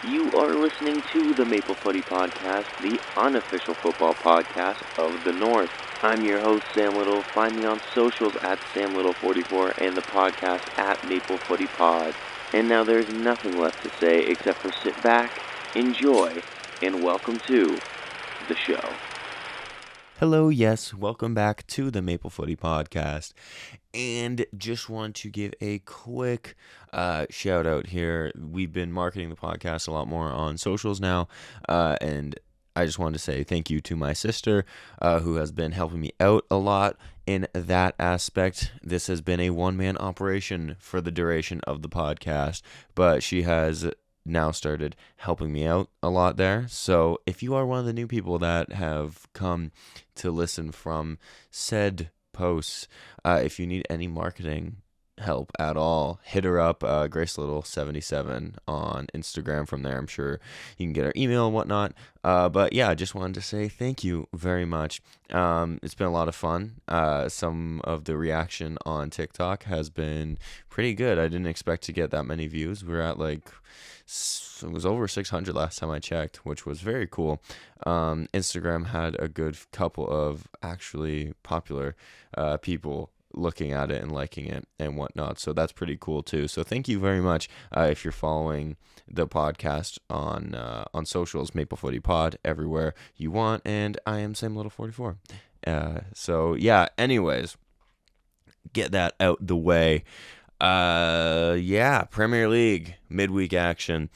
You are listening to the Maple Footy Podcast, the unofficial football podcast of the North. I'm your host, Sam Little. Find me on socials at SamLittle44 and the podcast at Maple Footy Pod. And now there's nothing left to say except for sit back, enjoy, and welcome to the show. Hello, yes, welcome back to the Maple Footy Podcast, and just want to give a quick shout out here. We've been marketing the podcast a lot more on socials now, and I just wanted to say thank you to my sister, who has been helping me out a lot in that aspect. This has been a one-man operation for the duration of the podcast, but she has now started helping me out a lot there. So if you are one of the new people that have come to listen from said posts, if you need any marketing help at all, hit her up, Grace Little 77 on Instagram. From there, I'm sure you can get her email and whatnot. But yeah, I just wanted to say thank you very much. It's been a lot of fun. Some of the reaction on TikTok has been pretty good. I didn't expect to get that many views. We're at it was over 600 last time I checked, which was very cool. Instagram had a good couple of actually popular people looking at it and liking it and whatnot, so that's pretty cool too. So thank you very much if you're following the podcast on socials, Maple Footy Pod, everywhere you want, and I am Sam Little 44. So yeah, anyways, get that out the way. Premier League midweek action.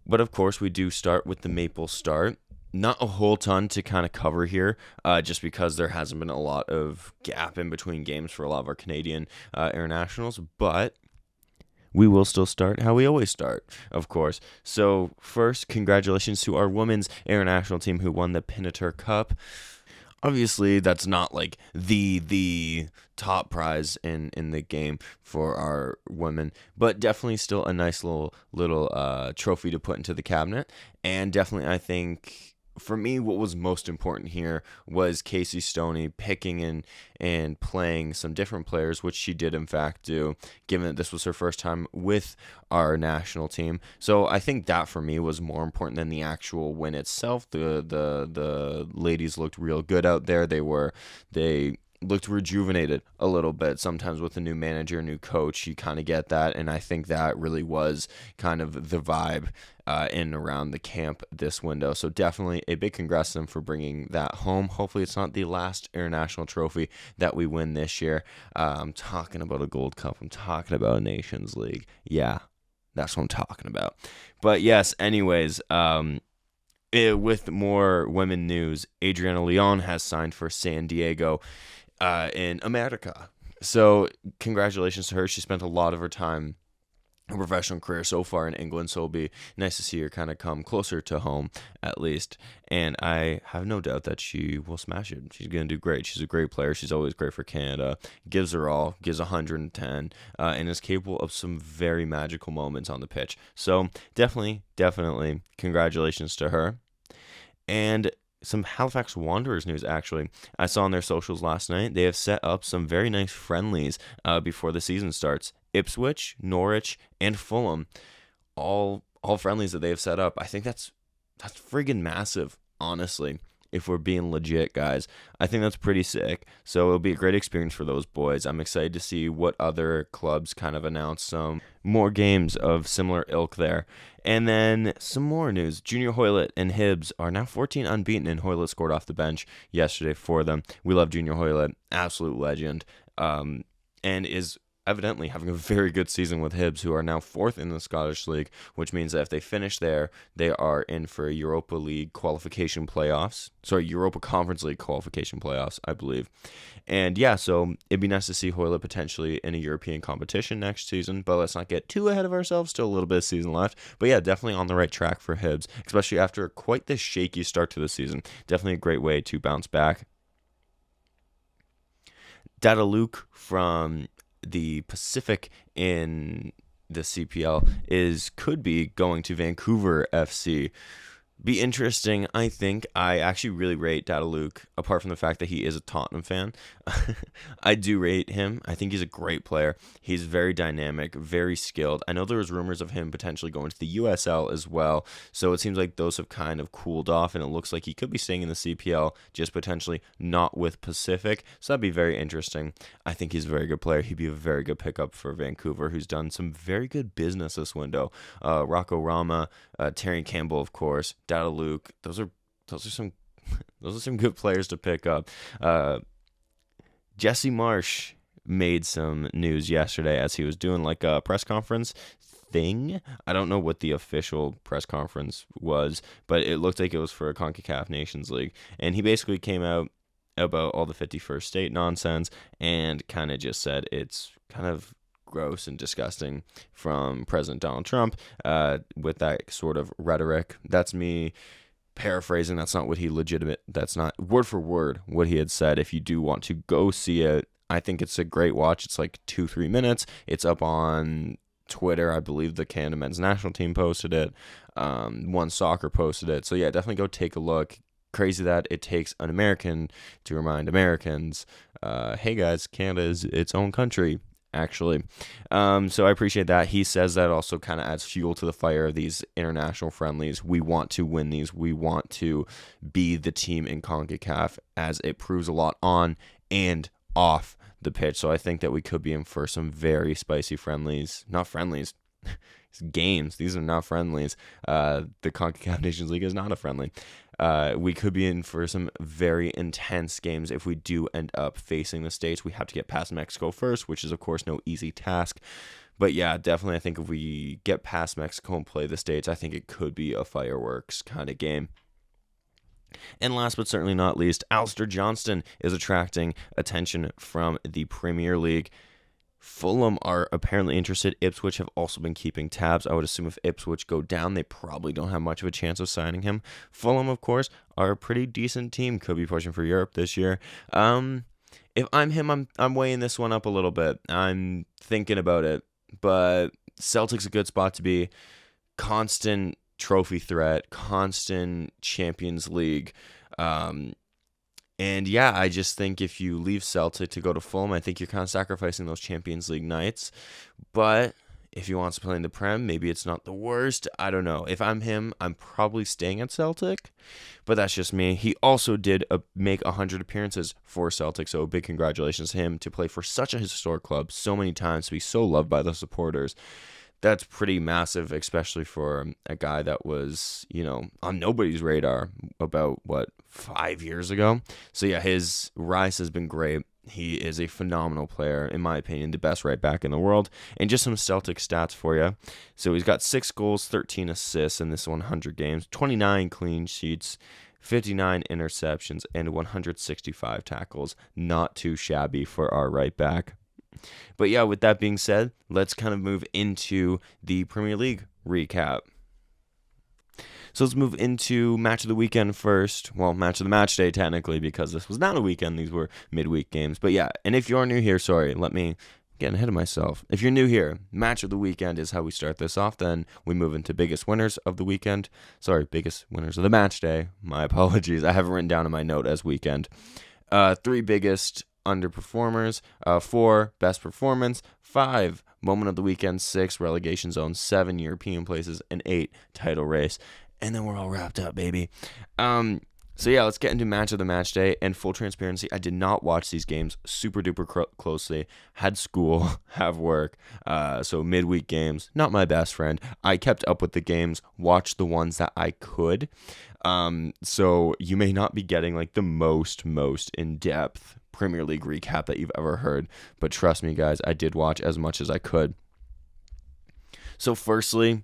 But of course, we do start with the Maple start. Not a whole ton to kind of cover here, just because there hasn't been a lot of gap in between games for a lot of our Canadian internationals. But we will still start how we always start, of course. So first, congratulations to our women's international team who won the Pinnater Cup. Obviously, that's not like the top prize in the game for our women, but definitely still a nice little trophy to put into the cabinet. And definitely, I think for me, what was most important here was Casey Stoney picking and playing some different players, which she did in fact do, given that this was her first time with our national team. So I think that for me was more important than the actual win itself. The ladies looked real good out there. They looked rejuvenated a little bit. Sometimes with a new manager, new coach, you kind of get that, and I think that really was kind of the vibe in and around the camp this window. So definitely a big congrats to them for bringing that home. Hopefully it's not the last international trophy that we win this year. I'm talking about a Gold Cup. I'm talking about a Nations League. Yeah, that's what I'm talking about. But yes, anyways, with more women news, Adriana Leon has signed for San Diego in America. So congratulations to her. She spent a lot of her time, her professional career so far in England, so it'll be nice to see her kind of come closer to home at least. And I have no doubt that she will smash it. She's going to do great. She's a great player. She's always great for Canada. Gives her all, gives 110, and is capable of some very magical moments on the pitch. So definitely congratulations to her. And some Halifax Wanderers news, actually. I saw on their socials last night, they have set up some very nice friendlies before the season starts. Ipswich, Norwich, and Fulham, all friendlies that they have set up. I think that's friggin' massive, honestly, if we're being legit, guys. I think that's pretty sick. So it'll be a great experience for those boys. I'm excited to see what other clubs kind of announce some more games of similar ilk there. And then some more news. Junior Hoylett and Hibs are now 14 unbeaten, and Hoylett scored off the bench yesterday for them. We love Junior Hoylett, absolute legend, and is evidently having a very good season with Hibs, who are now 4th in the Scottish League, which means that if they finish there, they are in for Europa League qualification playoffs. Sorry, Europa Conference League qualification playoffs, I believe. And yeah, so it'd be nice to see Hoylett potentially in a European competition next season, but let's not get too ahead of ourselves. Still a little bit of season left. But yeah, definitely on the right track for Hibs, especially after quite the shaky start to the season. Definitely a great way to bounce back. Dada Luke from the Pacific in the CPL could be going to Vancouver FC. Be interesting, I think. I actually really rate Data Luke, apart from the fact that he is a Tottenham fan. I do rate him. I think he's a great player. He's very dynamic, very skilled. I know there was rumors of him potentially going to the USL as well, so it seems like those have kind of cooled off, and it looks like he could be staying in the CPL, just potentially not with Pacific, so that'd be very interesting. I think he's a very good player. He'd be a very good pickup for Vancouver, who's done some very good business this window. Rocco Rama, Terry Campbell, of course, Data Luke. Those are some good players to pick up. Jesse Marsh made some news yesterday as he was doing like a press conference thing. I don't know what the official press conference was, but it looked like it was for a CONCACAF Nations League, and he basically came out about all the 51st state nonsense and kind of just said it's kind of gross and disgusting from President Donald Trump with that sort of rhetoric. That's me paraphrasing. That's not word for word what he had said. If you do want to go see it, I think it's a great watch. It's like 2-3 minutes. It's up on Twitter. I believe the Canada men's national team posted it. One Soccer posted it. So yeah, definitely go take a look. Crazy that it takes an American to remind Americans, hey guys, Canada is its own country, actually. So I appreciate that. He says that also kind of adds fuel to the fire of these international friendlies. We want to win these. We want to be the team in CONCACAF, as it proves a lot on and off the pitch. So I think that we could be in for some very spicy friendlies. Not friendlies. Games. These are not friendlies. The CONCACAF Nations League is not a friendly. We could be in for some very intense games if we do end up facing the States. We have to get past Mexico first, which is, of course, no easy task. But yeah, definitely, I think if we get past Mexico and play the States, I think it could be a fireworks kind of game. And last but certainly not least, Alistair Johnston is attracting attention from the Premier League. Fulham are apparently interested. Ipswich have also been keeping tabs. I would assume if Ipswich go down, they probably don't have much of a chance of signing him. Fulham, of course, are a pretty decent team. Could be pushing for Europe this year. If I'm him, I'm weighing this one up a little bit. I'm thinking about it. But Celtic's a good spot to be. Constant trophy threat, constant Champions League. And yeah, I just think if you leave Celtic to go to Fulham, I think you're kind of sacrificing those Champions League nights. But if he wants to play in the Prem, maybe it's not the worst. I don't know. If I'm him, I'm probably staying at Celtic. But that's just me. He also did make 100 appearances for Celtic, so big congratulations to him to play for such a historic club so many times, to be so loved by the supporters. That's pretty massive, especially for a guy that was, on nobody's radar about, 5 years ago. So yeah, his rise has been great. He is a phenomenal player, in my opinion, the best right back in the world. And just some Celtic stats for you. So he's got 6 goals, 13 assists in this 100 games, 29 clean sheets, 59 interceptions, and 165 tackles. Not too shabby for our right back. But yeah, with that being said, let's kind of move into the Premier League recap. So let's move into match of the weekend first. Well, match of the match day, technically, because this was not a weekend. These were midweek games. But yeah, and if you're new here, sorry, let me get ahead of myself. If you're new here, match of the weekend is how we start this off. Then we move into biggest winners of the weekend. Sorry, biggest winners of the match day. My apologies. I have it written down in my note as weekend. 3 biggest underperformers, 4 best performance, 5 moment of the weekend, 6 relegation zone, 7 European places, and 8 title race. And then we're all wrapped up, baby. So yeah, let's get into match of the match day. And full transparency, I did not watch these games super duper closely. Had school, have work. So midweek games, not my best friend. I kept up with the games, watched the ones that I could. So you may not be getting like the most in-depth Premier League recap that you've ever heard. But trust me, guys, I did watch as much as I could. So firstly,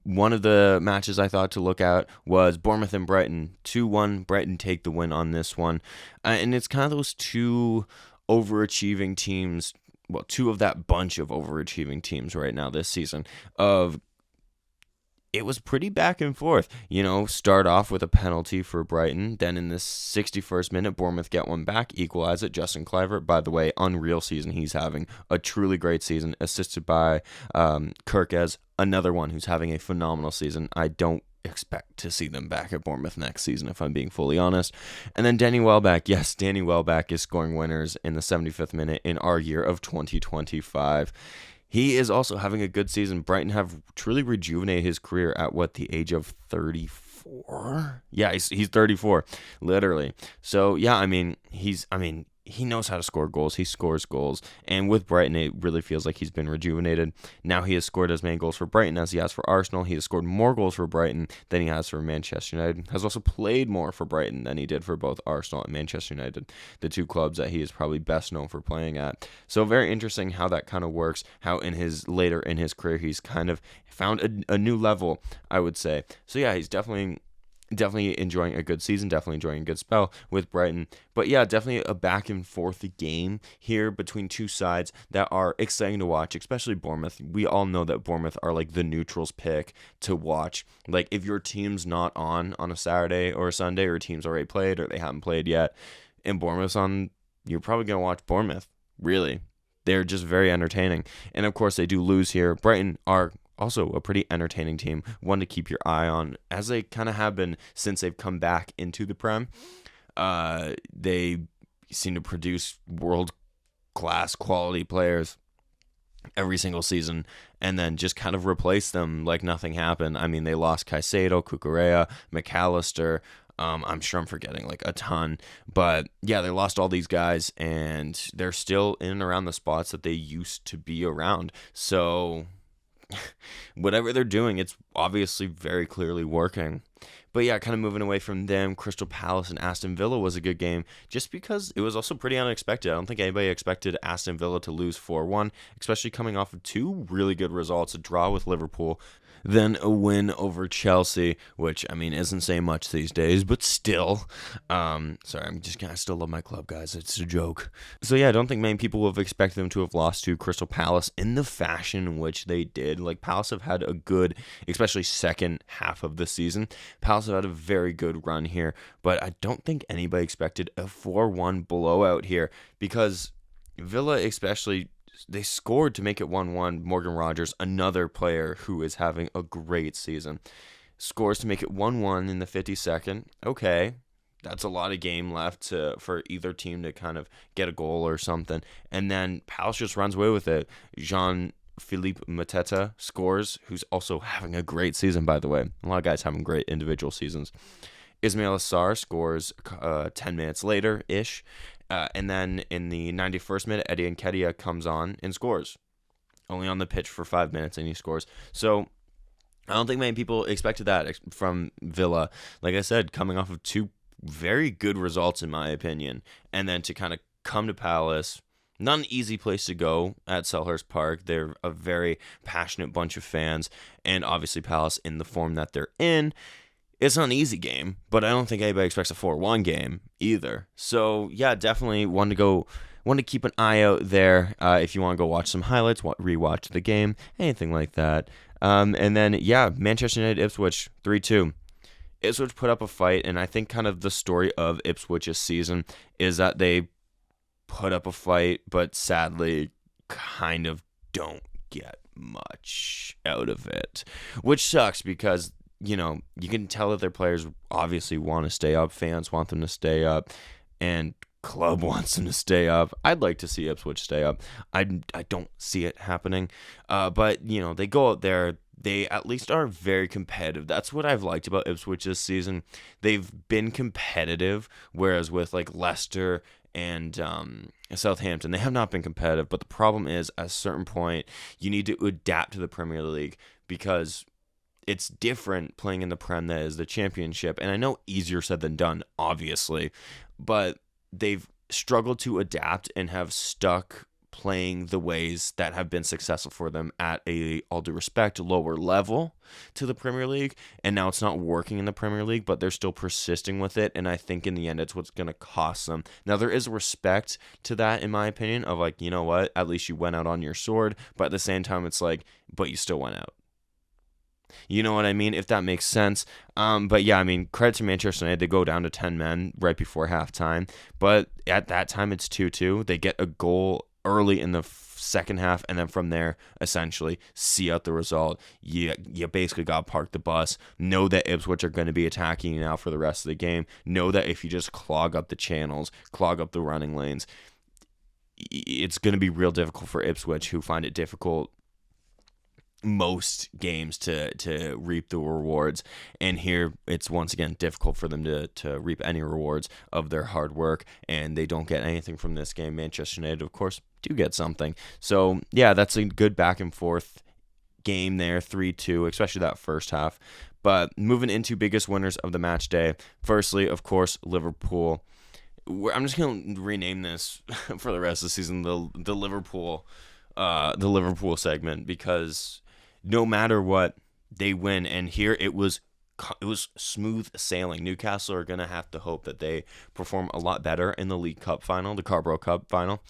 one of the matches I thought to look at was Bournemouth and Brighton. 2-1, Brighton take the win on this one. And it's kind of those 2 overachieving teams, well, 2 of that bunch of overachieving teams right now this season. It was pretty back and forth. Start off with a penalty for Brighton. Then in the 61st minute, Bournemouth get one back, equalize it. Justin Kluivert, by the way, unreal season he's having. A truly great season, assisted by Kirkes, another one who's having a phenomenal season. I don't expect to see them back at Bournemouth next season, if I'm being fully honest. And then Danny Welbeck. Yes, Danny Welbeck is scoring winners in the 75th minute in our year of 2025. He is also having a good season. Brighton have truly rejuvenated his career at the age of 34? Yeah, he's 34, literally. So, yeah, he knows how to score goals. He scores goals. And with Brighton, it really feels like he's been rejuvenated. Now he has scored as many goals for Brighton as he has for Arsenal. He has scored more goals for Brighton than he has for Manchester United. Has also played more for Brighton than he did for both Arsenal and Manchester United, the two clubs that he is probably best known for playing at. So very interesting how that kind of works, how later in his career he's kind of found a new level, I would say. So yeah, he's definitely enjoying a good season, definitely enjoying a good spell with Brighton. But yeah, definitely a back and forth game here between two sides that are exciting to watch, especially Bournemouth. We all know that Bournemouth are like the neutrals pick to watch. Like if your team's not on a Saturday or a Sunday, or team's already played or they haven't played yet, and Bournemouth's on, you're probably going to watch Bournemouth. Really. They're just very entertaining. And of course they do lose here. Brighton are also a pretty entertaining team, one to keep your eye on, as they kind of have been since they've come back into the Prem. They seem to produce world-class quality players every single season and then just kind of replace them like nothing happened. I mean, they lost Caicedo, Cucurella, McAllister. I'm sure I'm forgetting like a ton, but yeah, they lost all these guys and they're still in and around the spots that they used to be around. So whatever they're doing, it's obviously very clearly working. But yeah, kind of moving away from them, Crystal Palace and Aston Villa was a good game just because it was also pretty unexpected. I don't think anybody expected Aston Villa to lose 4-1, especially coming off of two really good results, a draw with Liverpool, then a win over Chelsea, which, I mean, isn't saying much these days, but still. Sorry, I still love my club, guys. It's a joke. So yeah, I don't think many people would have expected them to have lost to Crystal Palace in the fashion in which they did. Like, Palace have had a good, especially second half of the season. Palace have had a very good run here, but I don't think anybody expected a 4-1 blowout here because Villa especially, they scored to make it 1-1. Morgan Rogers, another player who is having a great season, scores to make it 1-1 in the 52nd. Okay, that's a lot of game left for either team to kind of get a goal or something. And then Palace just runs away with it. Jean-Philippe Mateta scores, who's also having a great season, by the way. A lot of guys having great individual seasons. Ismail Assar scores 10 minutes later-ish. And then in the 91st minute, Eddie Nketiah comes on and scores. Only on the pitch for 5 minutes, and he scores. So I don't think many people expected that from Villa. Like I said, coming off of two very good results, in my opinion. And then to kind of come to Palace, not an easy place to go at Selhurst Park. They're a very passionate bunch of fans. And obviously Palace, in the form that they're in, it's not an easy game, but I don't think anybody expects a 4-1 game either. So, yeah, definitely one to keep an eye out there if you want to go watch some highlights, rewatch the game, anything like that. And then, yeah, Manchester United, Ipswich, 3-2. Ipswich put up a fight, and I think kind of the story of Ipswich's season is that they put up a fight, but sadly kind of don't get much out of it, which sucks because, you know, you can tell that their players obviously want to stay up, fans want them to stay up, and club wants them to stay up. I'd like to see Ipswich stay up. I don't see it happening. But, you know, they go out there, they at least are very competitive. That's what I've liked about Ipswich this season. They've been competitive, whereas with like Leicester and Southampton, they have not been competitive. But the problem is, at a certain point, you need to adapt to the Premier League because it's different playing in the Prem that is the Championship. And I know easier said than done, obviously, but they've struggled to adapt and have stuck playing the ways that have been successful for them at a, all due respect, lower level to the Premier League. And now it's not working in the Premier League, but they're still persisting with it. And I think in the end, it's what's going to cost them. Now, there is respect to that, in my opinion, of like, you know what, at least you went out on your sword. But at the same time, it's like, but you still went out. You know what I mean? If that makes sense. But yeah, I mean, credit to Manchester United. They go down to 10 men right before halftime. But at that time, it's 2-2. They get a goal early in the second half, and then from there, essentially, see out the result. You basically got to park the bus. Know that Ipswich are going to be attacking you now for the rest of the game. Know that if you just clog up the channels, clog up the running lanes, it's going to be real difficult for Ipswich, who find it difficult most games to reap the rewards, and here it's once again difficult for them to reap any rewards of their hard work, and they don't get anything from this game. Manchester United, of course, do get something. So yeah, that's a good back and forth game there, 3-2, especially that first half. But moving into biggest winners of the match day, firstly, of course, Liverpool. I'm just gonna rename this for the rest of the season the Liverpool segment, because no matter what, they win. And here it was smooth sailing. Newcastle are going to have to hope that they perform a lot better in the League Cup final, the Carabao Cup final,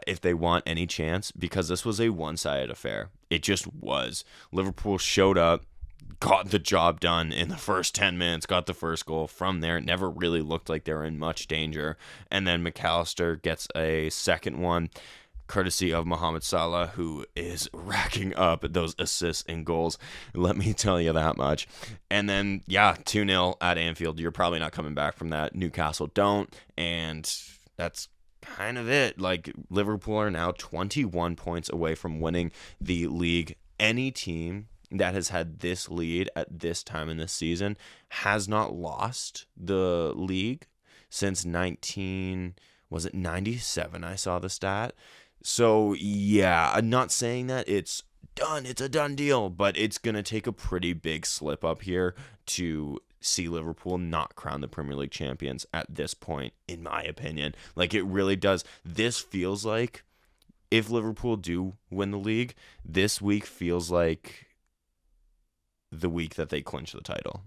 if they want any chance, because this was a one-sided affair. It just was. Liverpool showed up, got the job done in the first 10 minutes, got the first goal. From there, it never really looked like they were in much danger. And then McAllister gets a second one, courtesy of Mohamed Salah, who is racking up those assists and goals. Let me tell you that much. And then, 2-0 at Anfield. You're probably not coming back from that. Newcastle don't. And that's kind of it. Like, Liverpool are now 21 points away from winning the league. Any team that has had this lead at this time in the season has not lost the league since 97? I saw the stat. So, yeah, I'm not saying that it's done. It's a done deal, but it's going to take a pretty big slip up here to see Liverpool not crown the Premier League champions at this point, in my opinion. Like, it really does. This feels like, if Liverpool do win the league, this week feels like the week that they clinch the title.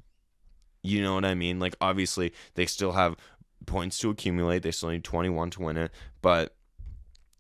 You know what I mean? Like, obviously, they still have points to accumulate. They still need 21 to win it, but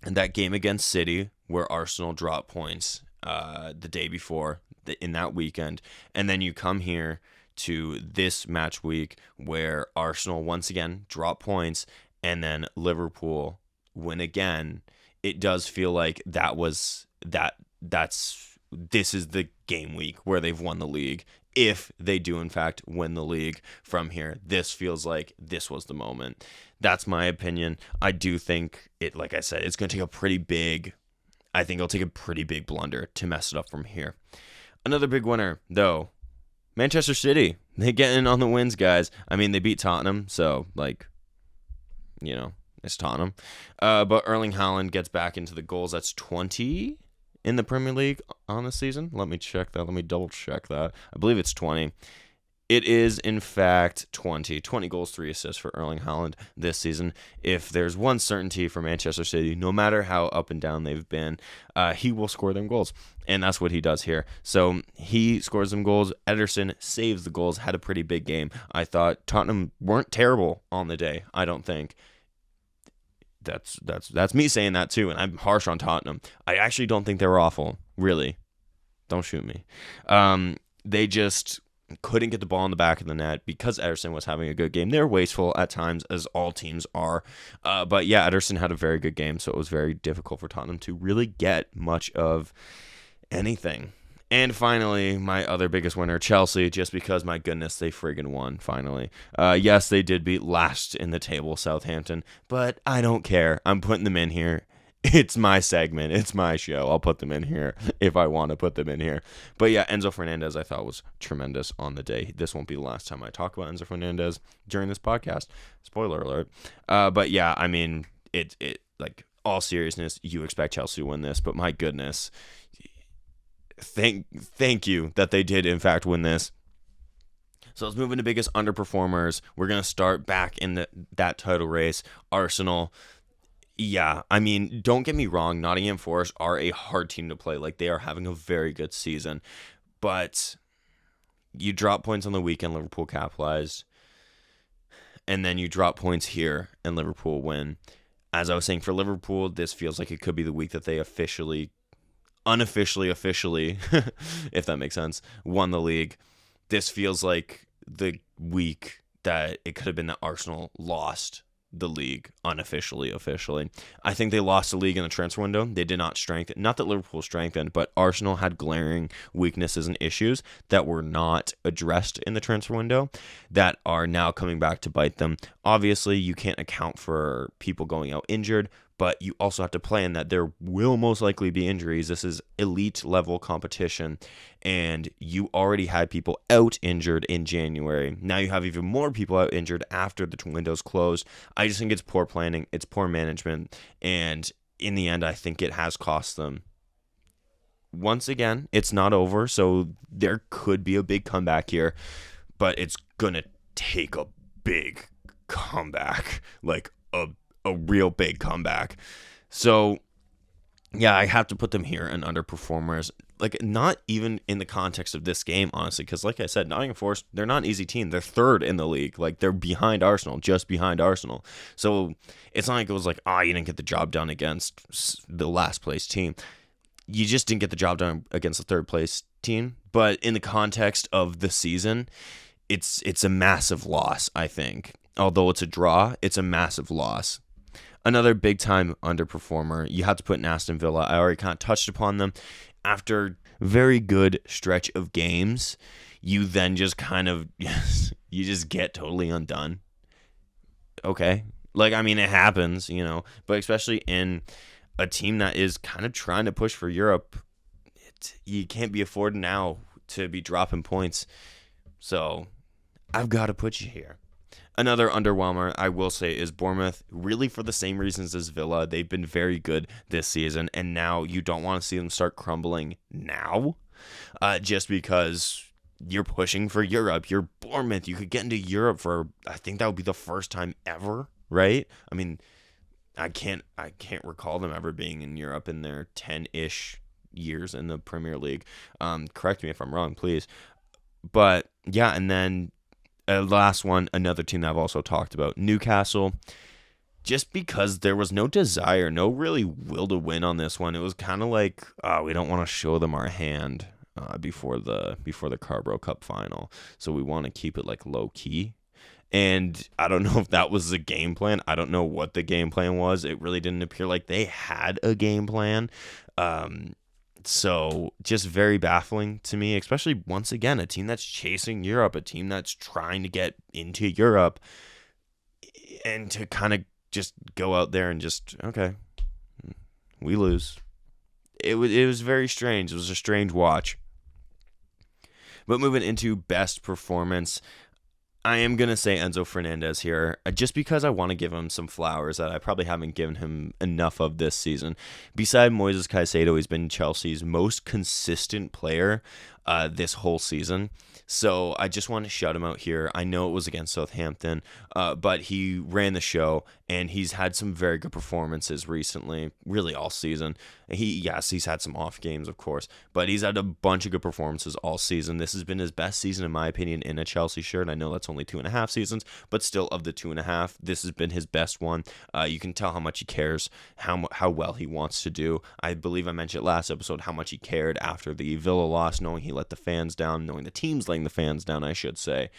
and that game against City, where Arsenal dropped points the day before, in that weekend, and then you come here to this match week where Arsenal once again drop points, and then Liverpool win again. It does feel like this is the game week where they've won the league. If they do, in fact, win the league from here, this feels like this was the moment. That's my opinion. I do think it, like I said, it's going to take a pretty big blunder to mess it up from here. Another big winner, though, Manchester City. They get in on the wins, guys. I mean, they beat Tottenham, so, it's Tottenham. But Erling Haaland gets back into the goals. That's 20 in the Premier League on the season. Let me check that. Let me double check that. I believe it's 20. It is, in fact, 20. 20 goals, 3 assists for Erling Haaland this season. If there's one certainty for Manchester City, no matter how up and down they've been, he will score them goals. And that's what he does here. So he scores them goals. Ederson saves the goals, had a pretty big game. I thought Tottenham weren't terrible on the day, I don't think. That's me saying that too, and I'm harsh on Tottenham. I actually don't think they were awful, really. Don't shoot me. They just couldn't get the ball in the back of the net because Ederson was having a good game. They're wasteful at times, as all teams are. But yeah, Ederson had a very good game, so it was very difficult for Tottenham to really get much of anything. And finally, my other biggest winner, Chelsea, just because, my goodness, they friggin' won, finally. Yes, they did beat last in the table, Southampton, but I don't care. I'm putting them in here. It's my segment. It's my show. I'll put them in here if I want to put them in here. But yeah, Enzo Fernandez I thought was tremendous on the day. This won't be the last time I talk about Enzo Fernandez during this podcast. Spoiler alert. But yeah, I mean, it like, all seriousness, you expect Chelsea to win this, but my goodness, thank you that they did in fact win this. So let's move into biggest underperformers. We're going to start back in that title race. Arsenal. Yeah, I mean, don't get me wrong. Nottingham Forest are a hard team to play. Like, they are having a very good season. But you drop points on the weekend, Liverpool capitalized. And then you drop points here, and Liverpool win. As I was saying, for Liverpool, this feels like it could be the week that they unofficially, if that makes sense, won the league. This feels like the week that it could have been that Arsenal lost the league unofficially, officially. I think they lost the league in the transfer window. They did not strengthen. Not that Liverpool strengthened, but Arsenal had glaring weaknesses and issues that were not addressed in the transfer window that are now coming back to bite them. Obviously, you can't account for people going out injured, but you also have to plan that there will most likely be injuries. This is elite level competition, and you already had people out injured in January. Now you have even more people out injured after the window's closed. I just think it's poor planning, it's poor management, and in the end, I think it has cost them. Once again, it's not over, so there could be a big comeback here, but it's going to take a big comeback, like a real big comeback. So yeah, I have to put them here in underperformers. Like, not even in the context of this game, honestly, because like I said, Nottingham Forest, they're not an easy team. They're third in the league. Like, they're behind Arsenal, just behind Arsenal. So it's not like it was like, you didn't get the job done against the last place team. You just didn't get the job done against the third place team. But in the context of the season, it's a massive loss, I think. Although it's a draw, it's a massive loss. Another big-time underperformer, you have to put in Aston Villa. I already kind of touched upon them. After very good stretch of games, you then just kind of, you just get totally undone. Okay. Like, I mean, it happens, but especially in a team that is kind of trying to push for Europe, you can't be afforded now to be dropping points. So I've got to put you here. Another underwhelmer, I will say, is Bournemouth, really for the same reasons as Villa. They've been very good this season, and now you don't want to see them start crumbling now, just because you're pushing for Europe. You're Bournemouth. You could get into Europe for, I think that would be the first time ever, right? I mean, I can't recall them ever being in Europe in their 10-ish years in the Premier League. Correct me if I'm wrong, please. But, yeah, and then last one, another team that I've also talked about, Newcastle. Just because there was no desire, no really will to win on this one. It was kind of like, we don't want to show them our hand before the Carabao Cup final, so we want to keep it like low key. And I don't know if that was the game plan. I don't know what the game plan was. It really didn't appear like they had a game plan. So just very baffling to me, especially once again, a team that's chasing Europe, a team that's trying to get into Europe, and to kind of just go out there and just, okay, we lose. It was very strange. It was a strange watch. But moving into best performance, I am going to say Enzo Fernandez here, just because I want to give him some flowers that I probably haven't given him enough of this season. Beside Moises Caicedo, he's been Chelsea's most consistent player this whole season. So I just want to shout him out here. I know it was against Southampton, but he ran the show, and he's had some very good performances recently, really all season. He's had some off games, of course, but he's had a bunch of good performances all season. This has been his best season, in my opinion, in a Chelsea shirt. I know that's only 2.5 seasons, but still, of the 2.5, this has been his best one. You can tell how much he cares, how well he wants to do. I believe I mentioned last episode how much he cared after the Villa loss, knowing he let the fans down, knowing the team's letting the fans down, I should say.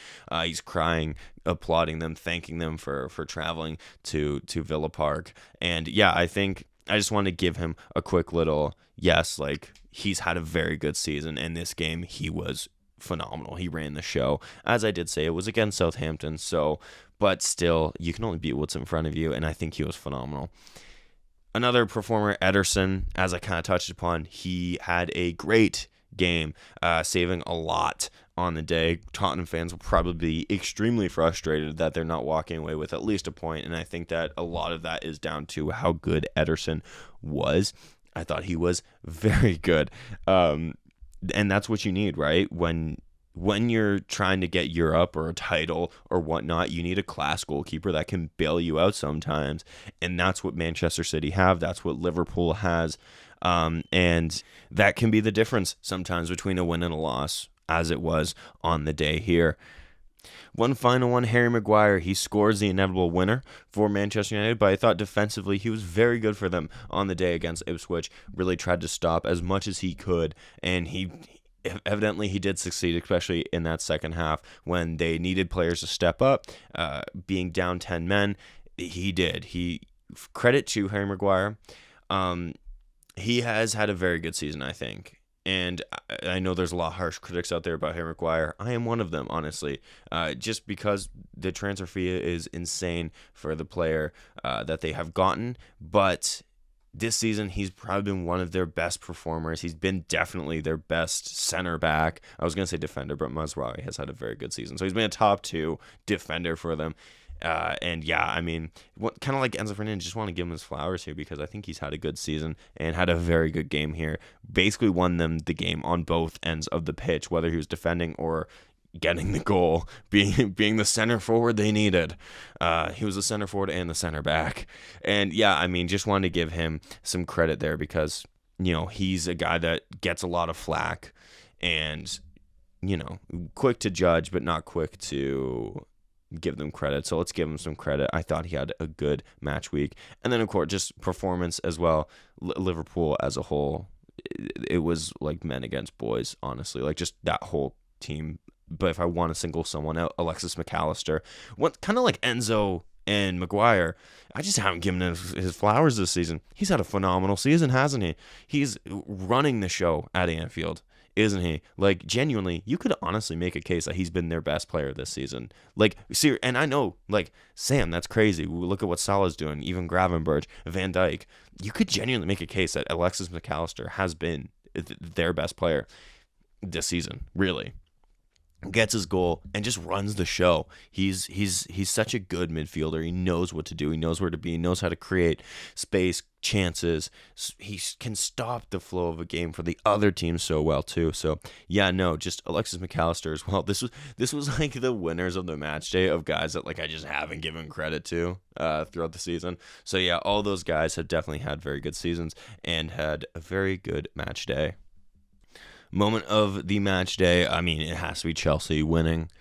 He's crying, applauding them, thanking them for traveling to Villa Park. And yeah, I think I just want to give him a quick little yes, like, he's had a very good season, and this game he was phenomenal. He ran the show. As I did say, it was against Southampton, but still, you can only beat what's in front of you, and I think he was phenomenal. Another performer, Ederson, as I kind of touched upon, he had a great game, saving a lot on the day. Tottenham fans will probably be extremely frustrated that they're not walking away with at least a point, and I think that a lot of that is down to how good Ederson was. I thought he was very good, and that's what you need, right? When you're trying to get Europe or a title or whatnot, you need a class goalkeeper that can bail you out sometimes, and that's what Manchester City have. That's what Liverpool has. And that can be the difference sometimes between a win and a loss, as it was on the day here. One final one, Harry Maguire. He scores the inevitable winner for Manchester United, but I thought defensively he was very good for them on the day against Ipswich. Really tried to stop as much as he could, and evidently he did succeed, especially in that second half when they needed players to step up, being down 10 men. He did. Credit to Harry Maguire. He has had a very good season, I think. And I know there's a lot of harsh critics out there about Harry Maguire. I am one of them, honestly. Just because the transfer fee is insane for the player that they have gotten. But this season, he's probably been one of their best performers. He's been definitely their best center back. I was going to say defender, but Mazraoui has had a very good season. So he's been a top 2 defender for them. And yeah, I mean, kind of like Enzo Fernandez, just want to give him his flowers here because I think he's had a good season and had a very good game here. Basically won them the game on both ends of the pitch, whether he was defending or getting the goal, being the center forward they needed. He was the center forward and the center back. And yeah, I mean, just wanted to give him some credit there because, he's a guy that gets a lot of flack and, quick to judge, but not quick to give them credit. So let's give him some credit. I thought he had a good match week. And then, of course, just performance as well. Liverpool as a whole, it was like men against boys, honestly. Like just that whole team. But if I want to single someone out, Alexis McAllister, kind of like Enzo and Maguire, I just haven't given him his flowers this season. He's had a phenomenal season, hasn't he? He's running the show at Anfield, isn't he? Like, genuinely, you could honestly make a case that he's been their best player this season. Like, and I know, like, Sam, that's crazy. Look at what Salah's doing, even Gravenberch, Van Dijk. You could genuinely make a case that Alexis McAllister has been their best player this season, really. Gets his goal and just runs the show. He's such a good midfielder. He knows what to do. He knows where to be. He knows how to create space, chances. He can stop the flow of a game for the other team so well too. So yeah, no, just Alexis McAllister as well. This was like the winners of the match day of guys that like I just haven't given credit to throughout the season. So yeah, all those guys have definitely had very good seasons and had a very good match day. Moment of the match day, I mean, it has to be Chelsea winning.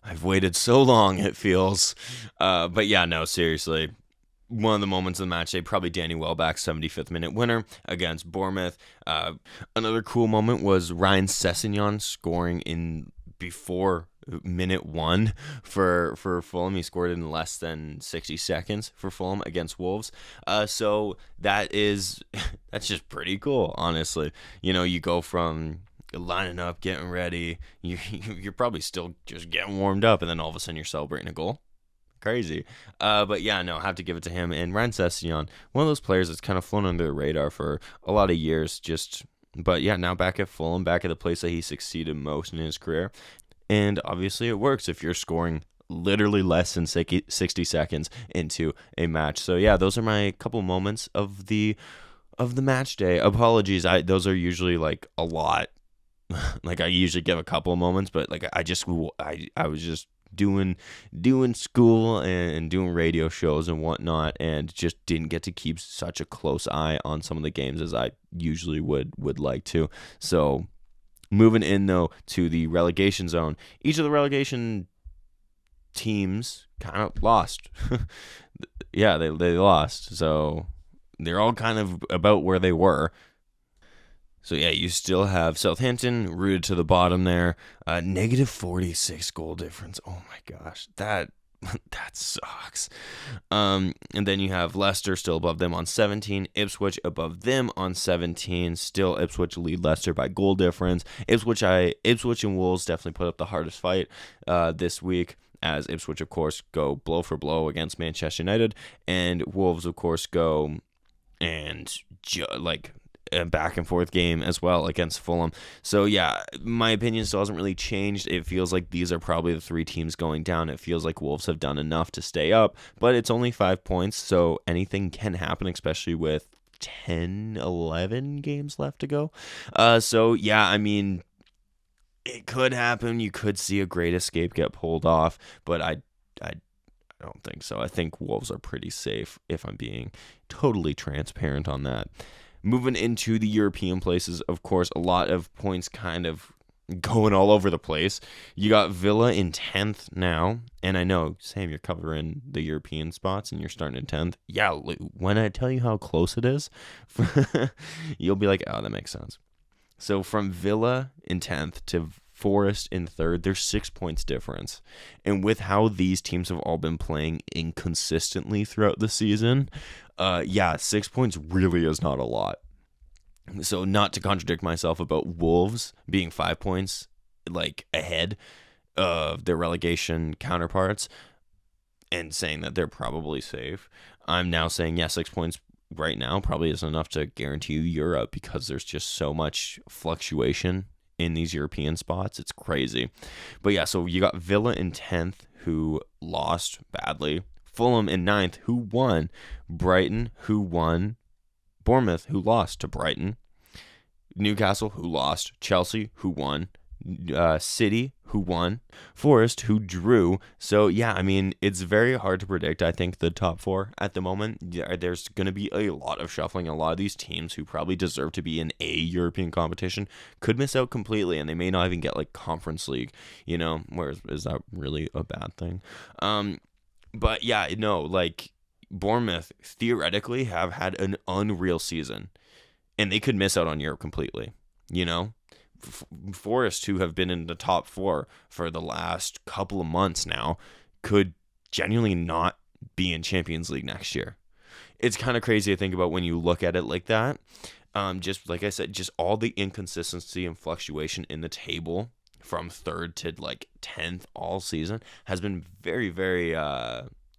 I've waited so long, it feels. But yeah, no, seriously. One of the moments of the match day, probably Danny Welbeck's 75th minute winner against Bournemouth. Another cool moment was Ryan Sessegnon scoring in before minute 1 for Fulham. He scored in less than 60 seconds for Fulham against Wolves. So that's just pretty cool, honestly. You go from lining up, getting ready, you're probably still just getting warmed up, and then all of a sudden you're celebrating a goal. Crazy. But yeah, no, I have to give it to him. And Ryan Sessegnon, one of those players that's kind of flown under the radar for a lot of years, but yeah, now back at Fulham, back at the place that he succeeded most in his career. And obviously it works if you're scoring literally less than 60 seconds into a match. So yeah, those are my couple moments of the match day. Apologies, those are usually like a lot. Like I usually give a couple of moments, but like I was just doing school and doing radio shows and whatnot, and just didn't get to keep such a close eye on some of the games as I usually would like to. So moving in though to the relegation zone, each of the relegation teams kind of lost. Yeah, they lost, so they're all kind of about where they were. So yeah, you still have Southampton rooted to the bottom there. Negative 46 goal difference. Oh my gosh, that sucks. And then you have Leicester still above them on 17. Ipswich above them on 17. Still Ipswich lead Leicester by goal difference. Ipswich and Wolves definitely put up the hardest fight this week, as Ipswich of course go blow for blow against Manchester United, and Wolves of course go and a back and forth game as well against Fulham. So yeah, my opinion still hasn't really changed. It feels like these are probably the 3 teams going down. It feels like Wolves have done enough to stay up, but it's only 5 points, so anything can happen, especially with 10-11 games left to go. So yeah, I mean, it could happen. You could see a Great Escape get pulled off, but I don't think so. I think Wolves are pretty safe, if I'm being totally transparent on that. Moving into the European places, of course, a lot of points kind of going all over the place. You got Villa in 10th now, and I know, Sam, you're covering the European spots, and you're starting in 10th. Yeah, when I tell you how close it is, you'll be like, oh, that makes sense. So from Villa in 10th to Forest in third. There's 6 points difference. And with how these teams have all been playing inconsistently throughout the season, 6 points really is not a lot. So not to contradict myself about Wolves being 5 points like ahead of their relegation counterparts and saying that they're probably safe, I'm now saying 6 points right now probably isn't enough to guarantee you Europe, because there's just so much fluctuation in these European spots. It's crazy. But so you got Villa in 10th, who lost badly, Fulham in 9th, who won, Brighton, who won, Bournemouth, who lost to Brighton, Newcastle, who lost, Chelsea, who won, City, who won, Forest, who drew. So it's very hard to predict. I think the top 4 at the moment, there's going to be a lot of shuffling. A lot of these teams who probably deserve to be in a European competition could miss out completely, and they may not even get like Conference League, whereas is that really a bad thing? Like Bournemouth theoretically have had an unreal season, and they could miss out on Europe completely, Forest, who have been in the top 4 for the last couple of months now, could genuinely not be in Champions League next year. It's kind of crazy to think about when you look at it like that. Just like I said, just all the inconsistency and fluctuation in the table from 3rd to like 10th all season has been very, very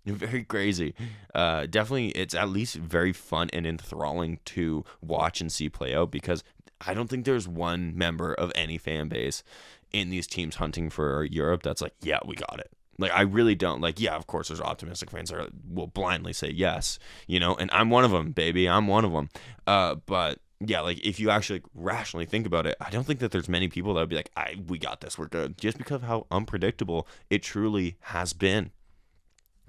very crazy. Definitely, it's at least very fun and enthralling to watch and see play out, because I don't think there's one member of any fan base in these teams hunting for Europe that's like, yeah, we got it. Like, I really don't. Like, yeah, of course, there's optimistic fans that will blindly say yes, and I'm one of them, baby. I'm one of them. But yeah, like, if you actually rationally think about it, I don't think that there's many people that would be like, we got this, we're good, just because of how unpredictable it truly has been.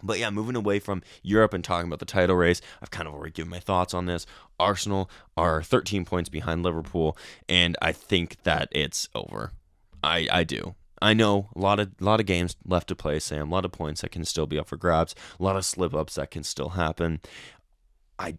But moving away from Europe and talking about the title race, I've kind of already given my thoughts on this. Arsenal are 13 points behind Liverpool, and I think that it's over. I do. I know a lot of games left to play, Sam. A lot of points that can still be up for grabs. A lot of slip-ups that can still happen. I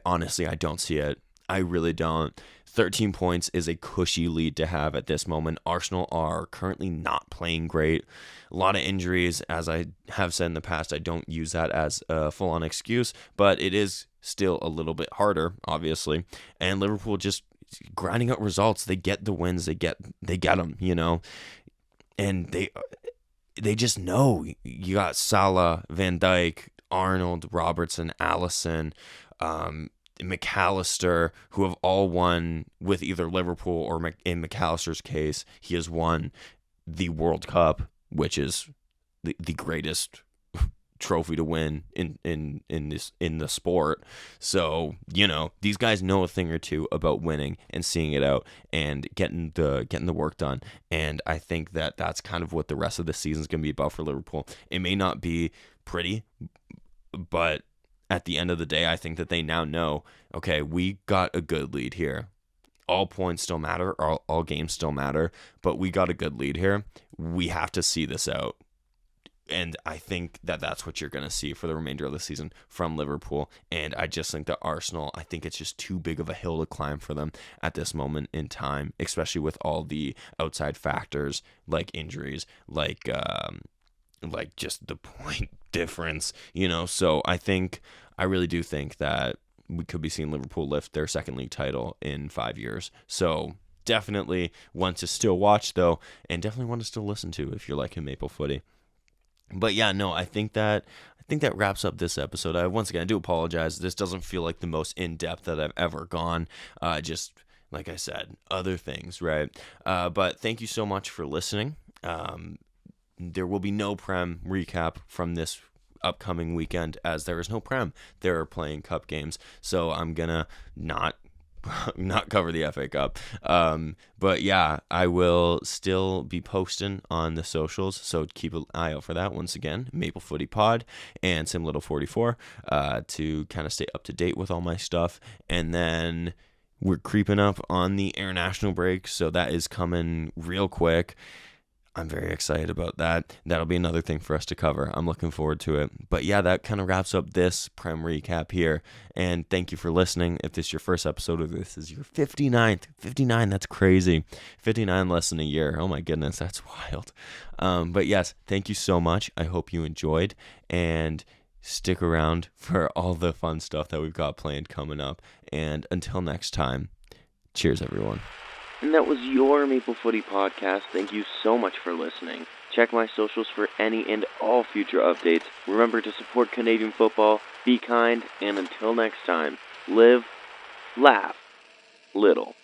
honestly don't see it. I really don't. 13 points is a cushy lead to have at this moment. Arsenal are currently not playing great. A lot of injuries, as I have said in the past. I don't use that as a full-on excuse, but it is still a little bit harder, obviously. And Liverpool just grinding out results. They get the wins. They get them, and they just know. You got Salah, Van Dijk, Arnold, Robertson, Alisson, McAllister, who have all won with either Liverpool, or in McAllister's case, he has won the World Cup, which is the greatest trophy to win in the sport. So these guys know a thing or two about winning and seeing it out and getting the work done. And I think that that's kind of what the rest of the season is going to be about for Liverpool. It may not be pretty, but at the end of the day, I think that they now know, okay, we got a good lead here. All points still matter, all games still matter, but we got a good lead here. We have to see this out. And I think that that's what you're going to see for the remainder of the season from Liverpool. And I just think that Arsenal, I think it's just too big of a hill to climb for them at this moment in time, especially with all the outside factors like injuries, like just the point difference, So I really do think that we could be seeing Liverpool lift their second league title in 5 years. So definitely one to still watch, though, and definitely one to still listen to if you're liking Maple Footy. But I think that wraps up this episode. Once again, I do apologize. This doesn't feel like the most in-depth that I've ever gone. Just like I said, other things, right? But thank you so much for listening. There will be no Prem recap from this upcoming weekend, as there is no Prem. They're playing cup games, so I'm gonna not cover the FA Cup. But I will still be posting on the socials, so keep an eye out for that. Once again, Maple Footy Pod and Sim Little 44 to kind of stay up to date with all my stuff. And then we're creeping up on the international break, so that is coming real quick. I'm very excited about that. That'll be another thing for us to cover. I'm looking forward to it. But yeah, that kind of wraps up this Prem recap here. And thank you for listening. If this is your first episode or this is your 59th, 59, that's crazy. 59 less than a year. Oh my goodness, that's wild. But yes, thank you so much. I hope you enjoyed, and stick around for all the fun stuff that we've got planned coming up. And until next time, cheers, everyone. And that was your Maple Footy podcast. Thank you so much for listening. Check my socials for any and all future updates. Remember to support Canadian football, be kind, and until next time, live, laugh, little.